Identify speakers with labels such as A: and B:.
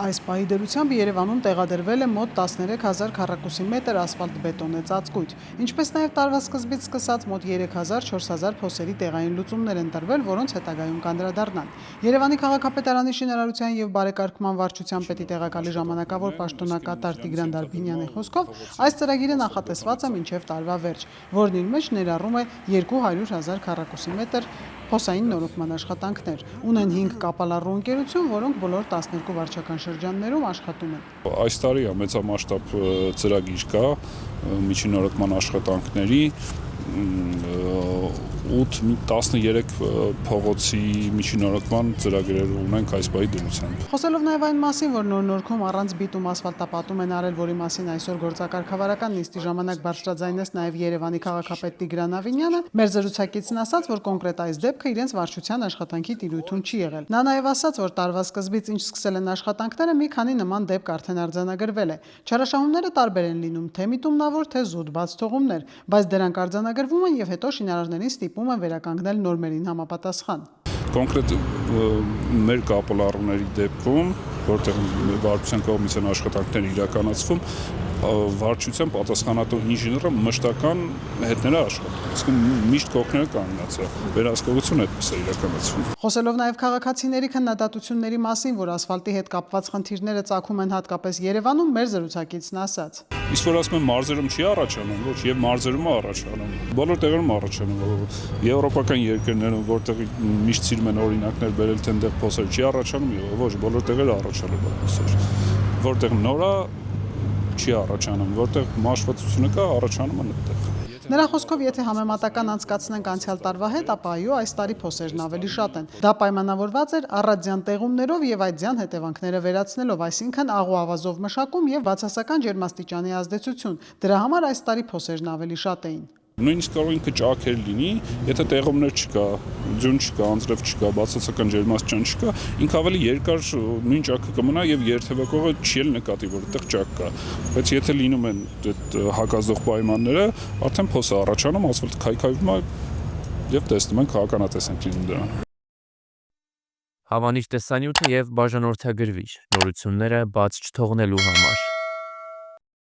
A: Այս պահի դրությամբ Երևանում տեղադրվել է մոտ 13,000 քառակուսի մետր ասֆալտբետոնե ծածկույթ, ինչպես նաև տարվա սկզբից սկսած մոտ 3,000-4,000 փոսերի տեղային լուծումներ են տրվել, որոնց հետագայում կանդրադառնան։ Երևանի քաղաքապետարանի շինարարության և բարեկարգման վարչության պետի տեղակալի ժամանակավոր պաշտոնակատար Տիգրան Դարբինյանի խոսքով, այս ծրագիրը նախատեսված է մինչև տարվա վերջ, որն իր մեջ ներառում է 200,000 քառակուսի մետր փոսային նորոգման աշխատանքներ։ Ունեն 5 կապալառու ընկերություն, որոնք բոլոր 12 վարչական շրջաններում աշխատում են։
B: Այս տարի մեծամասշտաբ ծրագիր կա միջին նորոգման աշխատանքների 8-13 փողոցի միջին նորոգման ծրագրեր ունենք այս պահի դրությամբ։
A: Խոսելով նաև այն մասին, որ նոր նորքում առանց բիտում ասֆալտապատում են արել, որի մասին այսօր գործակարգավարական նիստի ժամանակ բարձրաձայնեց նաև Երևանի քաղաքապետ Տիգրան Ավինյանը, մեր զրուցակիցն ասաց, որ կոնկրետ այս դեպքը իրենց վարչության աշխատանքի տիրույթում չի եղել։ Նա նաև ասաց, որ տարվա սկզբից ինչ սկսել են աշխատանքները, մի քանի նման դեպք արդեն արձանագրվել է։ Չարաշահումները տարբեր են լինում, թե միտումնավոր, թե զուտ բաց թողումներ, բայց դրանք արձանագրվում են եւ հետո շինարարներին ստիպում են վերականգնել նորմերին համապատասխան։
B: Կոնկրետ մեր կապալառուների դեպքում, որտեղ վարչության կողմից են աշխատանքները իրականացվում, վարչության պատասխանատու ինժեները մշտական հետները աշխատում, իսկ միշտ կողքները կանգնած է, վերահսկողություն այդպես է իրականացվում։
A: Խոսելով նաև քաղաքացիների քննադատությունների մասին, որ ասֆալտի հետ կապված խնդիրները ծագում են հատկապես Երևանում, մեր զրուցակիցն ասաց.
B: Իսկ որ ասում են մարզերում չի առաջանում, ոչ, եւ մարզերում է առաջանում։ Բոլոր տեղերում առաջանում։ Եվրոպական երկրներում, որտեղ միշտ սիրում են օրինակներ բերել, թե այնտեղ փոսեր չի առաջանում, ոչ, բոլոր տեղերը առաջանում են փոսեր։ Որտեղ նոր է չի առաջանում, որտեղ մաշվածությունը կա, առաջանում են այդտեղ։
A: Նրա խոսքով, եթե համեմատական անցկացնենք անցյալ տարվա հետ, ապա այո, այս տարի փոսերն ավելի շատ են։ Դա պայմանավորված էր առատձյան տեղումներով եւ այդ ձյան հետևանքները վերացնելով, այսինքն աղու-ավազով մշակում եւ բացասական ջերմաստիճանի ազդեցություն։ Դրա համար այս տարի փոսերն ավելի շատ էին։
B: Նույնիսկ կարող ինքը ճաքեր լինի, եթե տեղումներ չկա, ձյուն չկա, անձրև չկա, բացասական ջերմաստիճան չկա, ինքը ավելի երկար նույն ճաքը կմնա եւ երթևեկողը չի էլ նկատի, որ այդտեղ ճաք կա։ Բայց եթե լինում են այդ հակազդող պայմանները, արդեն փոս է առաջանում, ասֆալտը քայքայվում է եւ տեսնում են քաղաքականատես են լինում դրան։
C: Հավանիչ տեսանյութը եւ բաժանորդագրվիչ նորությունները բաց չթողնելու համար։